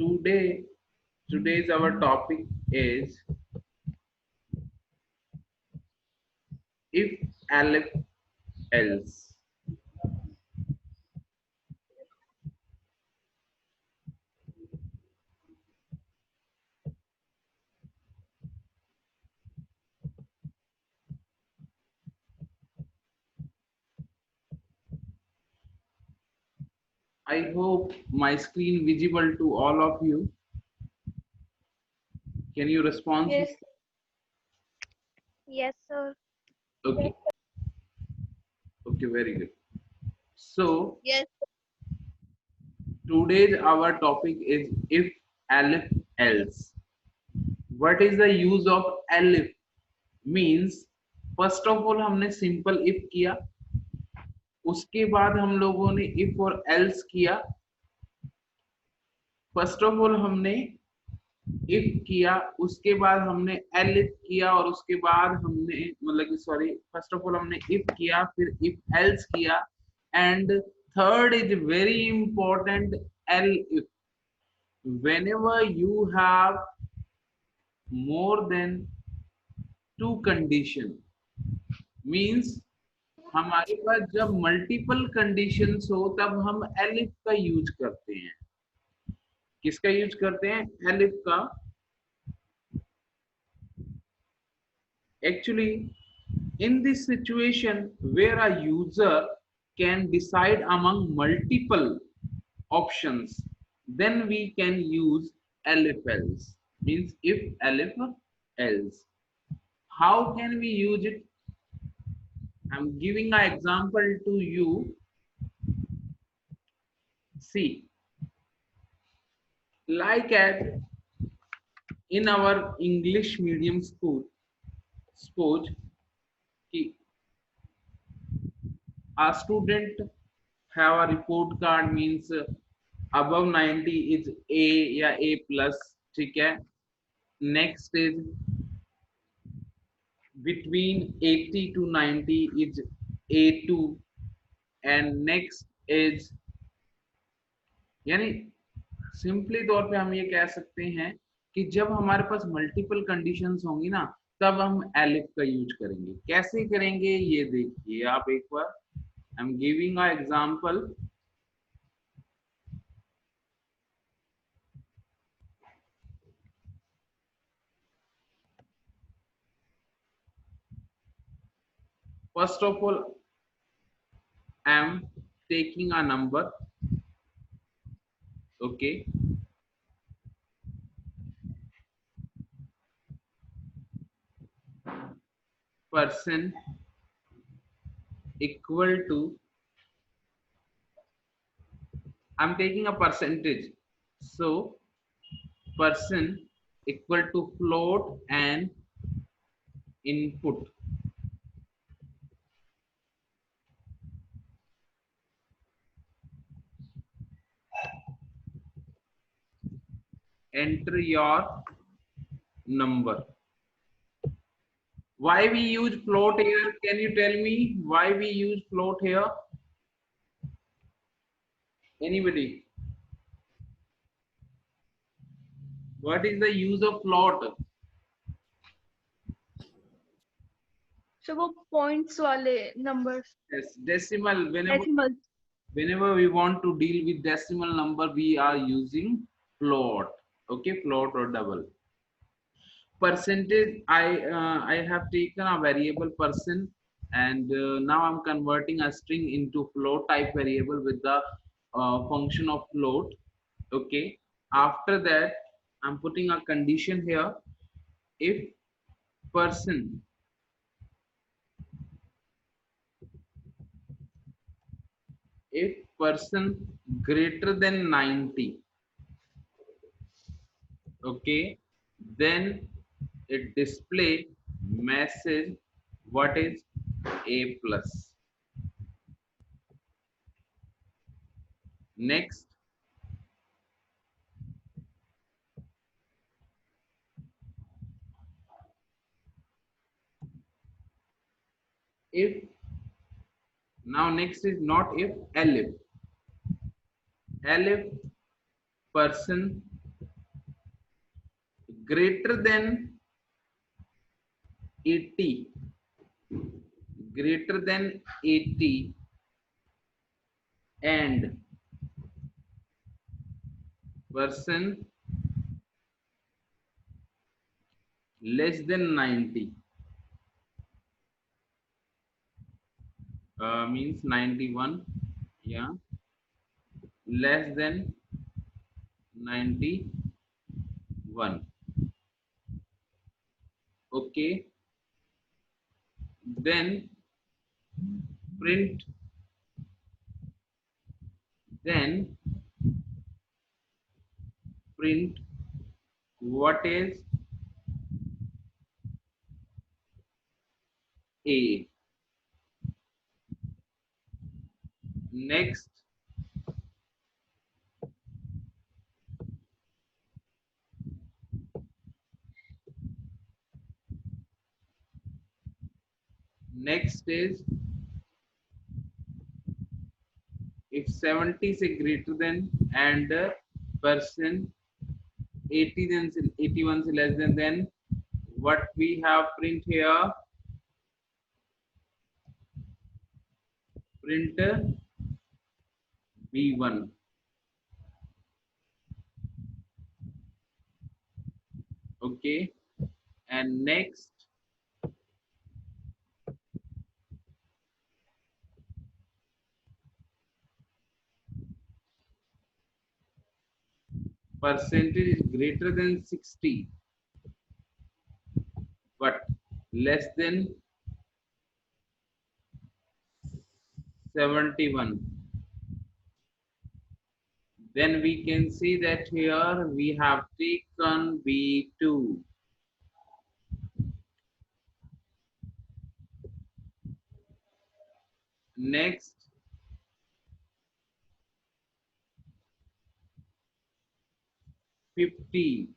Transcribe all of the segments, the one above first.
Today, today's our topic is if Aleph else. I hope my screen visible to all of you. Can you respond? Yes, yes, sir. Okay, okay, very good. So Yes, today's our topic is if Aleph else. What is the use of Aleph? Means first of all हमने simple if किया, उसके बाद हम लोगों ने if और else किया. First of all हमने इफ किया, उसके बाद हमने एलिफ किया और उसके बाद हमने मतलब कि सॉरी फर्स्ट ऑफ ऑल हमने इफ किया फिर इफ एल्स किया and third is very important L if whenever you have more than two condition means हमारे पास जब मल्टीपल कंडीशंस हो तब हम एलिफ का यूज करते हैं. किसका यूज करते हैं? एलिफ का. Actually, in this situation where a user can decide among multiple options, then we can use elif else. Means if elif else. How can we use it? I'm giving an example to you. See, like at in our English medium school, suppose कि a student have a report card means above 90 is A या A plus. ठीक है. Next is between 80 to 90 is A2 and next is यानी simply तौर पे हम ये कह सकते हैं कि जब हमारे पास मल्टीपल कंडीशंस होंगी ना तब हम एलिफ का यूज करेंगे. कैसे करेंगे ये देखिए आप एक बार. I am giving a example. First of all, I am taking a number. Okay. Person equal to, I'm taking a percentage. So person equal to float and input. Enter your number. Why we use float here? Can you tell me why we use float here? Anybody? What is the use of float? so वो points वाले numbers, Yes, decimal. decimals. Whenever we want to deal with decimal number, we are using float. Okay, float or double. Percentage, I have taken a variable person and now I'm converting a string into float type variable with the function of float. Okay, after that I'm putting a condition here. If person if person greater than 90, okay, then it display message what is A plus. Next, if, now next is not if, elif. Elif person greater than 80, greater than 80 and person less than 90, means 91, yeah, less than 91. Okay, then print, then print what is A. Next, next is if 70 is greater than and person 80 then 81 is less than, then what we have print here, print B1. Okay, and next percentage is greater than 60 but less than 71, then we can see that here we have taken B2. Next,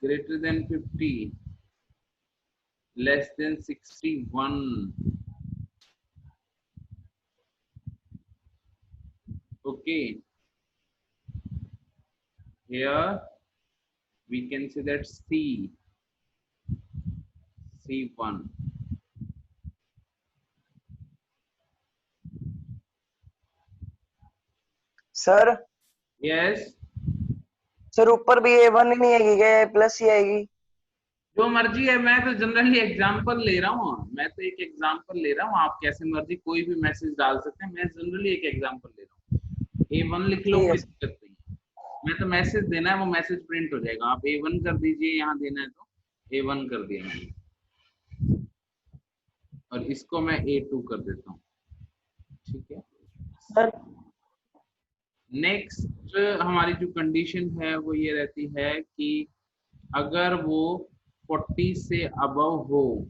greater than 50 less than 61. Okay, here we can say that C1. Sir Yes, sir ऊपर भी A1 ही नहीं आएगी क्या, plus ही आएगी? जो मर्जी है, मैं तो जनरली एग्जांपल ले रहा हूँ, मैं तो एक एग्जांपल ले रहा हूँ, आप कैसे मर्जी कोई भी मैसेज डाल सकते हैं, मैं जनरली एक एग्जांपल ले रहा हूँ। A1 लिख लो, कोई दिक्कत नहीं है, मैं तो मैसेज देना है, वो मैसेज प्रिंट हो जाएगा, आप A1 कर दीजिए, यहाँ देना है तो A1 कर दिया मैंने, और इसको मैं A2 कर देता हूँ, ठीक है सर। नेक्स्ट हमारी जो कंडीशन है वो ये रहती है कि अगर वो 40 से अबव हो,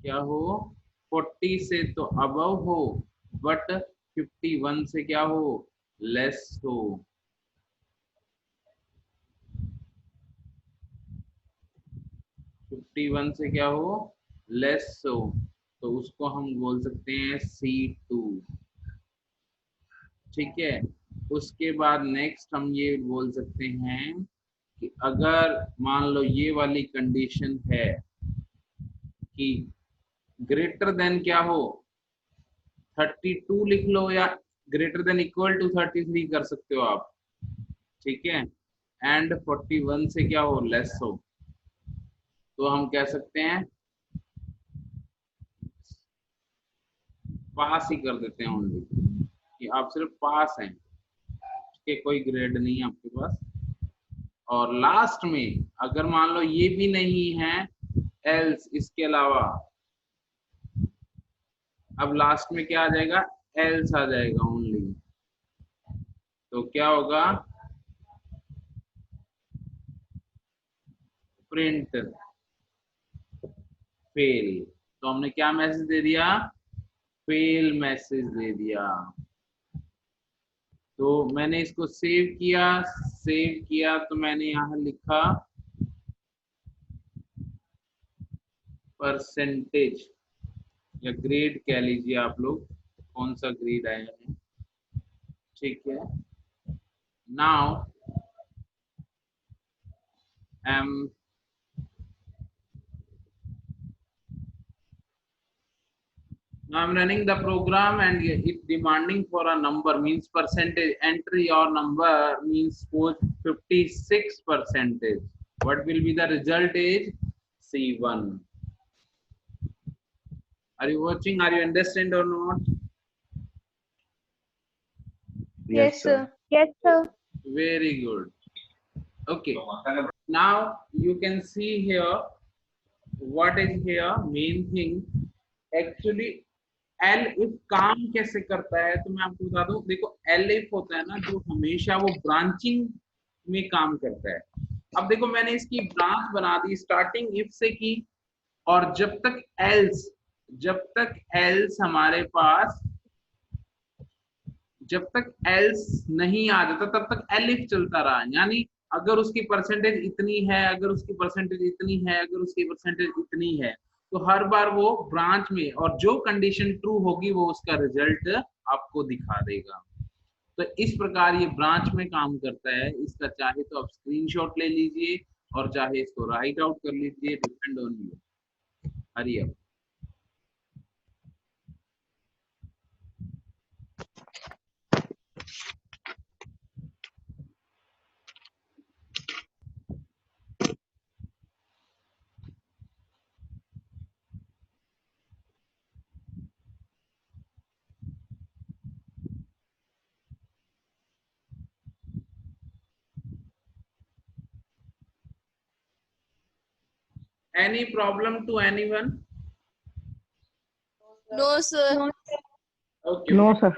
क्या हो, 40 से तो अबव हो बट 51 से क्या हो, लेस हो। 51 से क्या हो, लेस हो, तो उसको हम बोल सकते हैं C2, ठीक है। उसके बाद नेक्स्ट हम ये बोल सकते हैं कि अगर मान लो ये वाली कंडीशन है कि ग्रेटर देन क्या हो, 32 लिख लो या ग्रेटर देन इक्वल टू 33 कर सकते हो आप, ठीक है, एंड 41 से क्या हो, लेस हो, तो हम कह सकते हैं पास ही कर देते हैं ओनली, कि आप सिर्फ पास हैं, के कोई ग्रेड नहीं है आपके पास। और लास्ट में अगर मान लो ये भी नहीं है, एल्स, इसके अलावा अब लास्ट में क्या आ जाएगा, एल्स आ जाएगा ओनली, तो क्या होगा, प्रिंट फेल, तो हमने क्या मैसेज दे दिया, फेल मैसेज दे दिया। तो मैंने इसको सेव किया तो मैंने यहाँ लिखा परसेंटेज या ग्रेड कह लीजिए आप लोग, कौन सा ग्रेड आया है, ठीक है। Now I am Now I'm running the program and it demanding for a number, means percentage. Enter your number, means suppose 56%. What will be the result is C1. Are you watching? Are you understand or not? Yes, sir. Yes, sir. Very good. Okay. Now you can see here what is here main thing. Actually L if काम कैसे करता है तो मैं आपको बता दूं. देखो एल इफ होता है ना जो हमेशा वो ब्रांचिंग में काम करता है. अब देखो मैंने इसकी ब्रांच बना दी, स्टार्टिंग इफ से की, और जब तक एल्स हमारे पास, जब तक एल्स नहीं आ जाता तब तक एल इफ चलता रहा. यानी अगर उसकी परसेंटेज इतनी है, अगर उसकी परसेंटेज इतनी है, अगर उसकी परसेंटेज इतनी है, तो हर बार वो ब्रांच में, और जो कंडीशन ट्रू होगी वो उसका रिजल्ट आपको दिखा देगा. तो इस प्रकार ये ब्रांच में काम करता है. इसका चाहे तो आप स्क्रीनशॉट ले लीजिए और चाहे इसको राइट आउट कर लीजिए, depend on you. Hurry up. Any problem to anyone? No, sir. No, Okay. No, sir.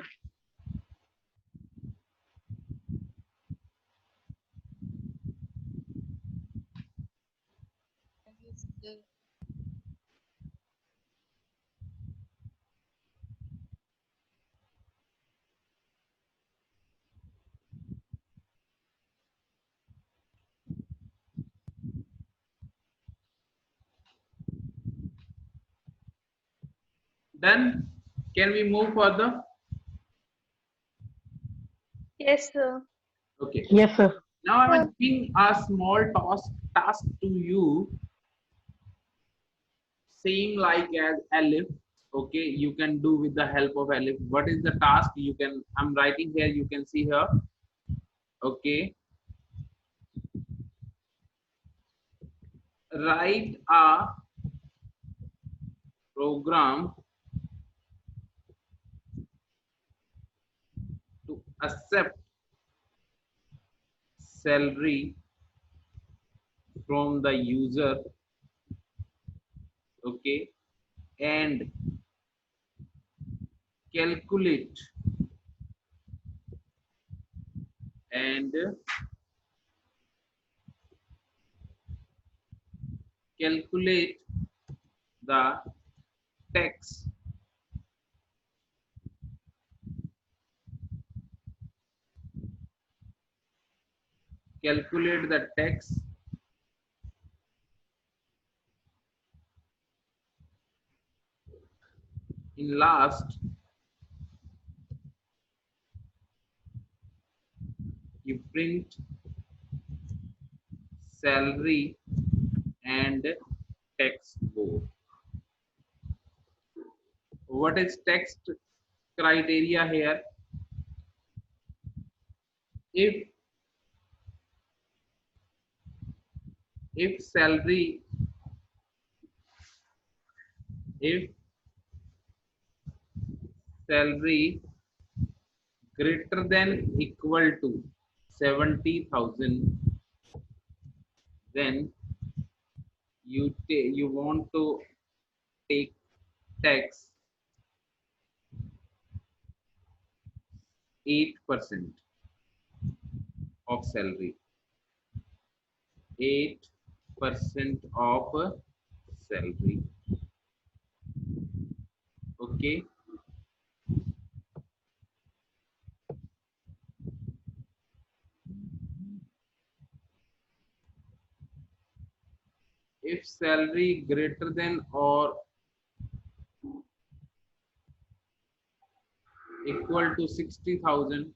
Done. Can we move further? Yes, sir. Okay. Yes, sir. Now I'm giving a small task to you, same like as Elif. Okay, you can do with the help of Elif. What is the task? You can, I'm writing here, you can see here. Okay. Write a program to accept salary from the user, okay, and calculate the tax in last. You print salary and tax both. What is tax criteria here? If salary, greater than equal to 70,000, then you want to take tax 8% of salary. 8% of salary. Okay. If salary greater than or equal to 60,000,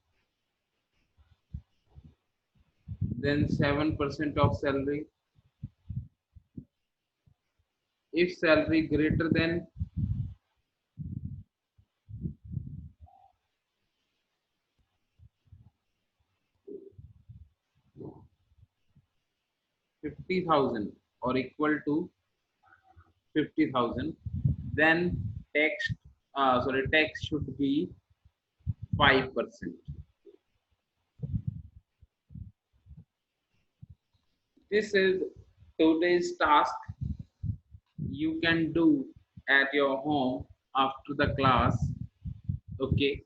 then 7% of salary. If salary greater than 50,000 or equal to 50,000, then tax should be 5%. This is today's task. You can do at your home after the class. Okay.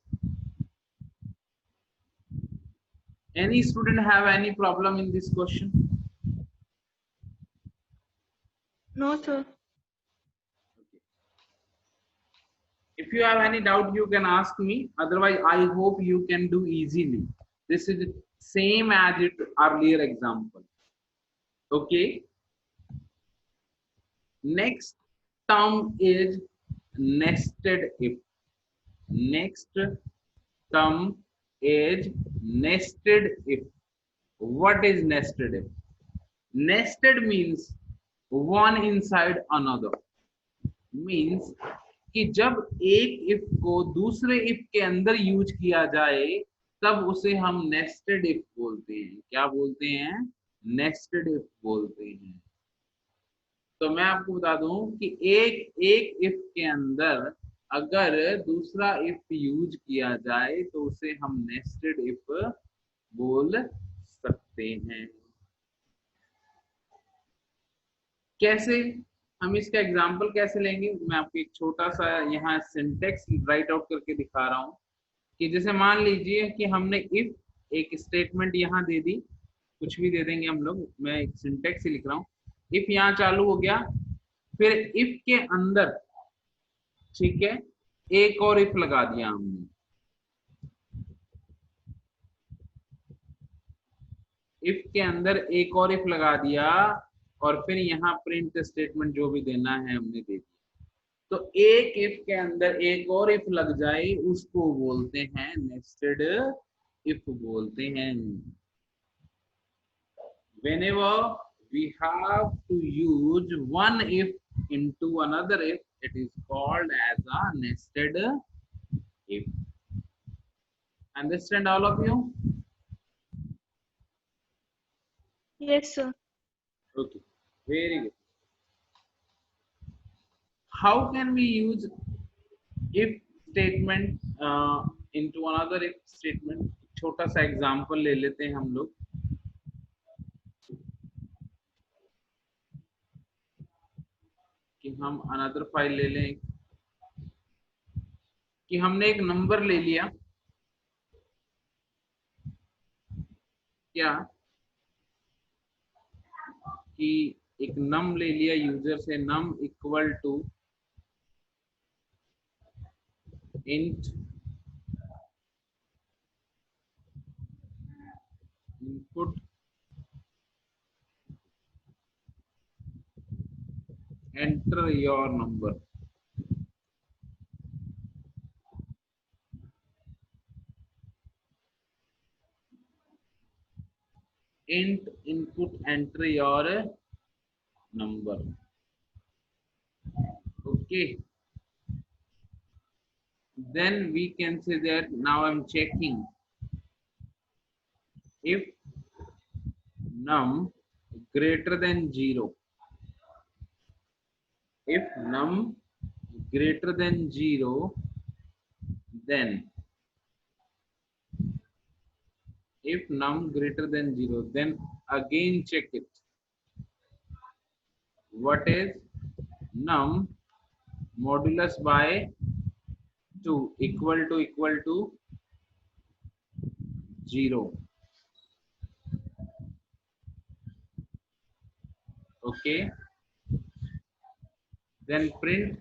Any student have any problem in this question? No, sir. If you have any doubt, you can ask me. Otherwise, I hope you can do easily. This is same as it earlier example. Okay. Next term is nested if. Next term is nested if. What is nested if? Nested means one inside another. Means कि जब एक if को दूसरे if के अंदर use किया जाए तब उसे हम nested if बोलते हैं. क्या बोलते हैं? Nested if बोलते हैं. तो मैं आपको बता दूं कि एक if के अंदर अगर दूसरा if यूज किया जाए तो उसे हम nested if बोल सकते हैं. कैसे? हम इसका एग्जाम्पल कैसे लेंगे? मैं आपको एक छोटा सा यहाँ सिंटेक्स राइट आउट करके दिखा रहा हूँ कि जैसे मान लीजिए कि हमने इफ एक स्टेटमेंट यहाँ दे दी, कुछ भी दे देंगे हम लोग, मैं एक सिंटेक्स ही लिख रहा हूँ. इफ यहाँ चालू हो गया, फिर इफ के अंदर, ठीक है, एक और इफ लगा दिया हमने. इफ के अंदर एक और इफ लगा दिया और फिर यहाँ प्रिंट स्टेटमेंट जो भी देना है हमने दे दिया. तो एक इफ के अंदर एक और इफ लग जाए उसको बोलते हैं नेस्टेड इफ बोलते हैं. Whenever we have to use one if into another if, it is called as a nested if. Understand all of you? Yes, sir. Okay, very good. How can we use if statement into another if statement? छोटा सा example ले लेते हैं हम लोग. कि हम another file ले लें कि हमने एक नंबर ले लिया. क्या कि एक नम ले लिया यूजर से, num equal to int input enter your number. Int input enter your number. Okay. Then we can say that now I'm checking if num greater than 0. If num greater than 0, then if num greater than 0, then again check it. What is num modulus by 2 equal to 0. Okay. Then print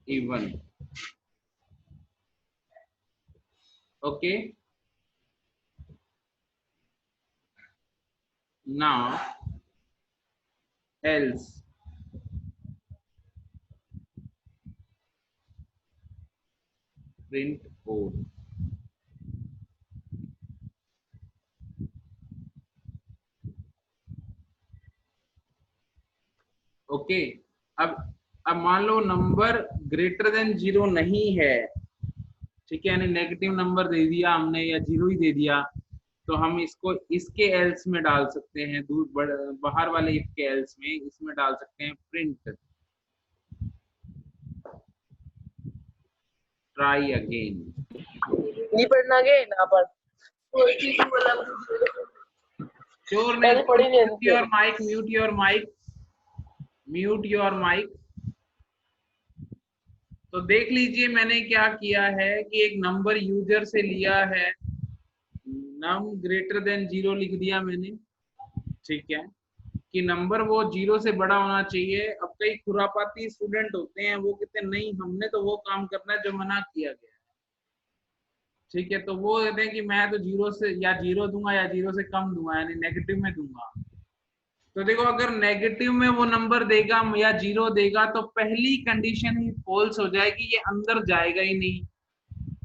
even. Okay. Now else. Print odd. Okay. अब मान लो number greater than 0 नहीं है, ठीक है, यानी negative number दे दिया हमने या जीरो ही दे दिया, तो हम इसको इसके एल्स में डाल सकते हैं, दूर बाहर वाले इफ के एल्स में इसमें डाल सकते हैं प्रिंट ट्राई अगेन। नहीं पढ़ना के ना पढ़ श्योर मैंने पढ़ी नहीं mute your mic, mute your mic, mute your mic. तो देख लीजिए मैंने क्या किया है कि एक नंबर यूजर से लिया है, नम ग्रेटर देन 0 लिख दिया मैंने, ठीक है, कि नंबर वो 0 से बड़ा होना चाहिए। अब कई खुरापाती स्टूडेंट होते हैं, वो कहते हैं नहीं हमने तो वो काम करना है जो मना किया गया है, ठीक है, तो वो कहते हैं कि मैं तो 0 से या 0 दूंगा या 0 से कम दूंगा, यानी नेगेटिव में दूंगा। तो देखो अगर नेगेटिव में वो नंबर देगा या 0 देगा तो पहली कंडीशन ही फॉल्स हो जाएगी, ये अंदर जाएगा ही नहीं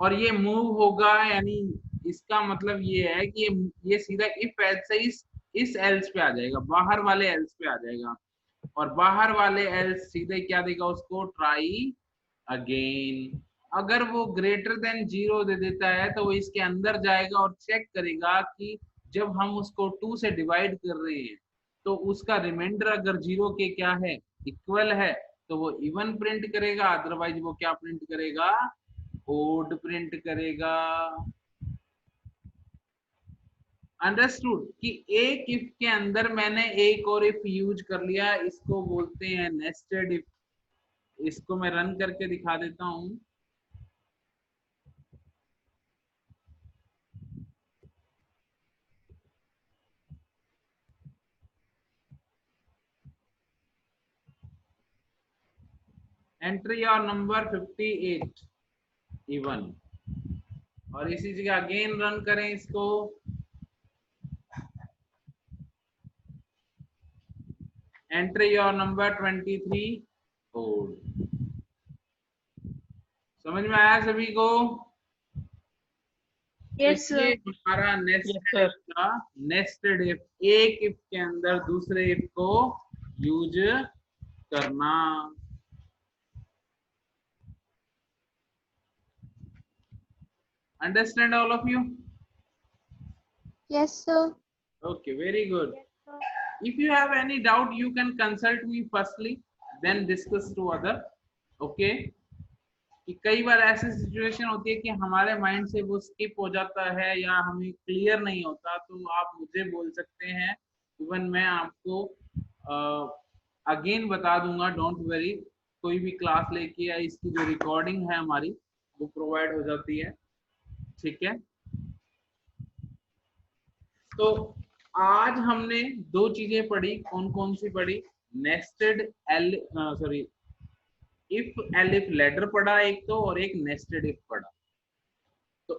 और ये मूव होगा, यानी इसका मतलब ये है कि ये सीधा इफ एल्स से इस एल्स पे आ जाएगा, बाहर वाले एल्स पे आ जाएगा, और बाहर वाले एल्स सीधे क्या देगा उसको, ट्राई अगेन। अगर वो ग्रेटर देन 0 दे देता है तो वो इसके अंदर जाएगा और चेक करेगा कि जब हम उसको 2 से डिवाइड कर रहे हैं तो उसका रिमाइंडर अगर 0 के क्या है, इक्वल है, तो वो इवन प्रिंट करेगा, अदरवाइज वो क्या प्रिंट करेगा, ओड प्रिंट करेगा। अंडरस्टूड कि एक इफ के अंदर मैंने एक और इफ यूज कर लिया, इसको बोलते हैं नेस्टेड इफ। इसको मैं रन करके दिखा देता हूं। एंटर योर नंबर 58 इवन, और इसी जगह अगेन रन करें इसको। Enter your number 23 odd. समझ में आया सभी को? Yes, तो ये sir. हमारा नेस्टेड इफ, एक इफ के अंदर दूसरे इफ को यूज करना। Understand all of you? Yes, sir. Okay, very good. If you have any doubt, you can consult me firstly, then discuss to other. Okay? कि कई बार ऐसी सिचुएशन होती है कि हमारे माइंड से वो स्किप हो जाता है या हमें क्लियर नहीं होता, तो आप मुझे बोल सकते हैं, इवन मैं आपको अगेन बता दूंगा, डोंट वरी। कोई भी क्लास लेके या इसकी जो रिकॉर्डिंग है हमारी वो प्रोवाइड हो जाती है, ठीक है। तो आज हमने दो चीजें पढ़ी, कौन कौन सी पढ़ी, nested sorry if elif ladder पढ़ा एक तो, और एक नेस्टेड इफ पढ़ा। तो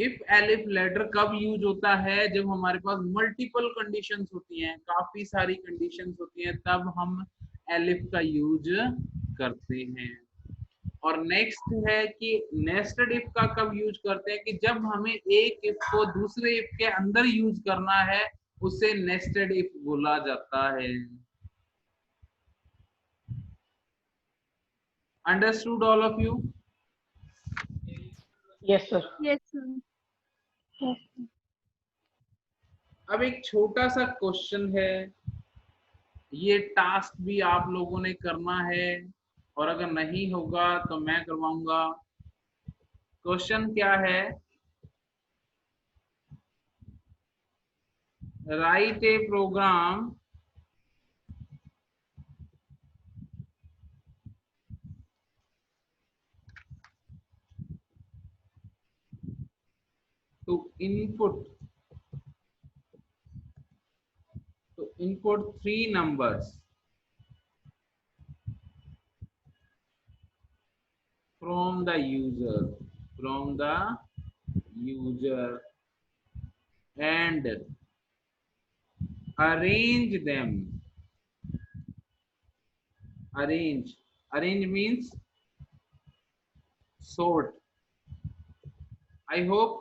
इफ एलिफ लेडर कब यूज होता है, जब हमारे पास मल्टीपल कंडीशंस होती हैं, काफी सारी कंडीशंस होती हैं, तब हम एलिफ का यूज करते हैं। और नेक्स्ट है कि नेस्टेड इफ का कब यूज करते हैं, कि जब हमें एक इफ को दूसरे इफ के अंदर यूज करना है, उसे नेस्टेड इफ बोला जाता है। Understood all of you? Yes sir. Yes, sir. Yes, sir. अब एक छोटा सा क्वेश्चन है, ये टास्क भी आप लोगों ने करना है, और अगर नहीं होगा तो मैं करवाऊंगा। क्वेश्चन क्या है, write a program to input 3 numbers from the user and arrange them. Arrange means sort. I hope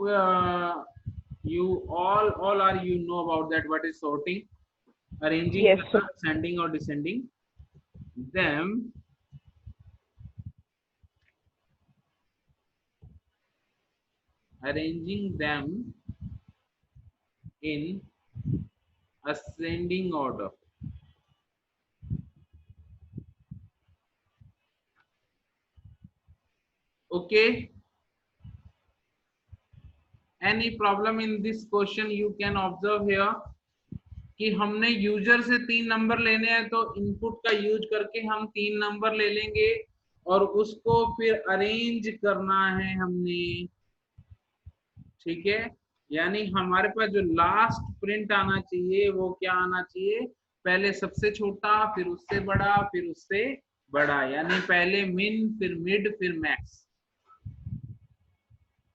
you all are you know about that, what is sorting, arranging, Yes, sir. ascending or descending them arranging them in ascending order. Okay, any problem in this question you can observe here कि हमने user से 3 number लेने हैं, तो input का use करके हम 3 number ले लेंगे और उसको फिर अरेंज करना है हमने, ठीक है। यानी हमारे पास जो लास्ट प्रिंट आना चाहिए वो क्या आना चाहिए, पहले सबसे छोटा, फिर उससे बड़ा, फिर उससे बड़ा, यानी पहले मिन, फिर मिड, फिर मैक्स।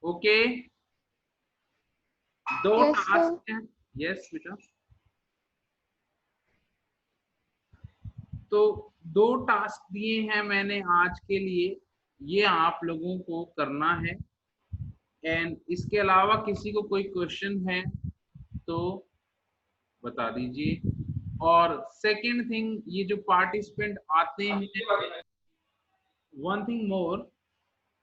ओके, दो Yes, sir. टास्क हैं। यस बेटा, तो 2 टास्क दिए हैं मैंने आज के लिए, ये आप लोगों को करना है। एंड इसके अलावा किसी को कोई क्वेश्चन है तो बता दीजिए। और सेकंड थिंग, ये जो पार्टिसिपेंट आते हैं, वन थिंग मोर,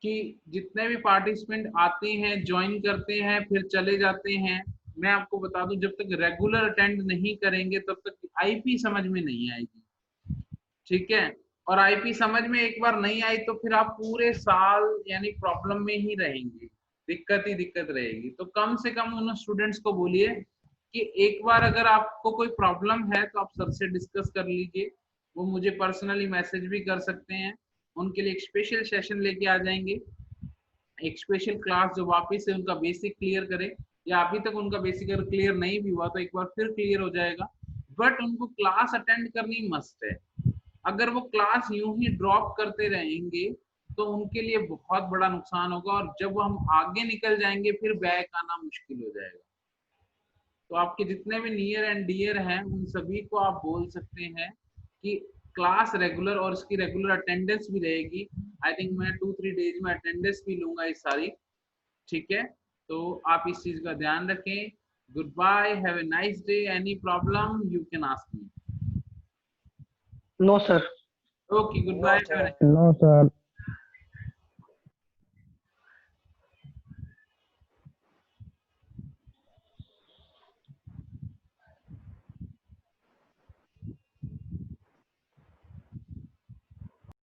कि जितने भी पार्टिसिपेंट आते हैं, ज्वाइन करते हैं, फिर चले जाते हैं, मैं आपको बता दूं, जब तक रेगुलर अटेंड नहीं करेंगे तब तक आईपी समझ में नहीं आएगी, ठीक है। और आईपी समझ में एक बार नहीं आई तो फिर आप पूरे साल यानी प्रॉब्लम में ही रहेंगे, दिक्कत ही दिक्कत रहेगी। तो कम से कम उन स्टूडेंट्स को बोलिए कि एक बार अगर आपको कोई प्रॉब्लम है तो आप सर से डिस्कस कर लीजिए, वो मुझे पर्सनली मैसेज भी कर सकते हैं, उनके लिए एक स्पेशल सेशन लेके आ जाएंगे, एक स्पेशल क्लास जो वापस से उनका बेसिक क्लियर करे, या अभी तक उनका बेसिक अगर क्लियर नहीं भी हुआ तो एक बार फिर क्लियर हो जाएगा। बट उनको क्लास अटेंड करनी मस्ट है। अगर वो क्लास यूं ही ड्रॉप करते रहेंगे तो उनके लिए बहुत बड़ा नुकसान होगा, और जब हम आगे निकल जाएंगे फिर बैक आना मुश्किल हो जाएगा। तो आपके जितने भी नियर एंड डियर हैं उन सभी को आप बोल सकते हैं कि क्लास रेगुलर, और इसकी रेगुलर अटेंडेंस भी रहेगी। आई थिंक मैं 2-3 डेज में अटेंडेंस भी लूंगा इस सारी, ठीक है। तो आप इस चीज का ध्यान रखें। Goodbye, have a nice day. Any problem you can ask me. No sir. Okay, goodbye. No, sir.